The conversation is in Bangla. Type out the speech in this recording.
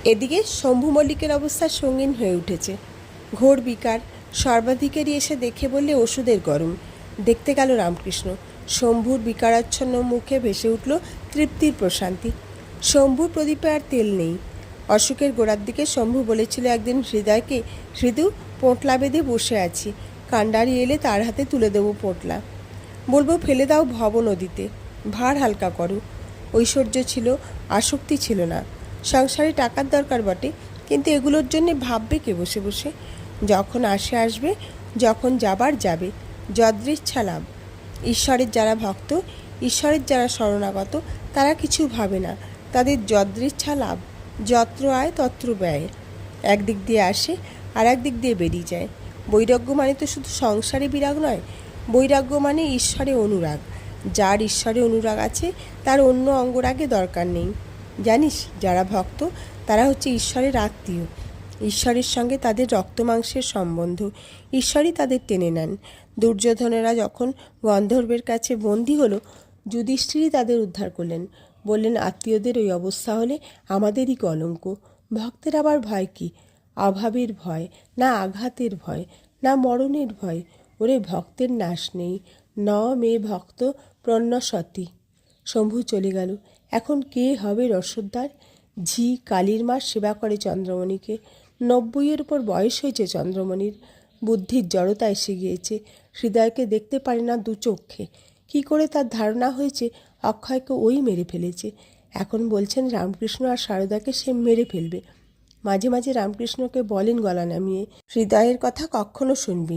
এদিকে শম্ভু মল্লিকের অবস্থা সঙ্গীন হয়ে উঠেছে। ঘোর বিকার। সর্বাধিকারী এসে দেখে বললে ওষুধের গরম। দেখতে গেল রামকৃষ্ণ। শম্ভুর বিকারাচ্ছন্ন মুখে ভেসে উঠল তৃপ্তির প্রশান্তি। শম্ভুর প্রদীপে আর তেল নেই। অশোকের গোড়ার দিকে শম্ভু বলেছিল একদিন হৃদয়কে, হৃদু, পোঁটলা বেঁধে বসে আছি, কাণ্ডারি এলে তার হাতে তুলে দেবো পোঁটলা, বলবো ফেলে দাও ভব নদীতে, ভার হালকা করো। ঐশ্বর্য ছিল, আসক্তি ছিল না। সংসারে টাকার দরকার বটে, কিন্তু এগুলোর জন্যে ভাববে কে বসে বসে? যখন আসবে, যখন যাবার যাবে, যদৃচ্ছা লাভ। ঈশ্বরের যারা ভক্ত, ঈশ্বরের যারা শরণাগত, তারা কিছু ভাবে না। তাদের যদৃচ্ছা লাভ, যত্র আয় তত্র ব্যয়। একদিক দিয়ে আসে আর একদিক দিয়ে বেরিয়ে যায়। বৈরাগ্য মানে তো শুধু সংসারে বিরাগ নয়, বৈরাগ্য মানে ঈশ্বরে অনুরাগ। যার ঈশ্বরে অনুরাগ আছে তার অন্য অঙ্গরাগে দরকার নেই। জানিস, যারা ভক্ত তারা হচ্ছে ঈশ্বরের আত্মীয়। ঈশ্বরের সঙ্গে তাদের রক্তমাংসের সম্বন্ধ। ঈশ্বরই তাদের টেনে নেন। দুর্যোধনেরা যখন গন্ধর্বের কাছে বন্দী হলো, যুধিষ্ঠিরই তাদের উদ্ধার করলেন। বললেন, আত্মীয়দের ওই অবস্থা হলে আমাদেরই কলঙ্ক। ভক্তের আবার ভয় কি? অভাবের ভয়, না আঘাতের ভয়, না মরণের ভয়। ওরে ভক্তের নাশ নেই। ন মে ভক্ত প্রণ্যসতি। শম্ভু চলে গেল। এখন কে হবে রসোদ্ধার? ঝি কালীর মা সেবা করে চন্দ্রমণিকে। 90-এর উপর বয়স হয়েছে চন্দ্রমণির। বুদ্ধির জড়তা এসে গিয়েছে। হৃদয়কে দেখতে পারে না দু চক্ষে। কী করে তার ধারণা হয়েছে অক্ষয়কে ওই মেরে ফেলেছে। এখন বলছেন রামকৃষ্ণ আর সারদাকে সে মেরে ফেলবে। মাঝে মাঝে রামকৃষ্ণকে বলেন গলা নামিয়ে, হৃদয়ের কথা কখনো শুনবি।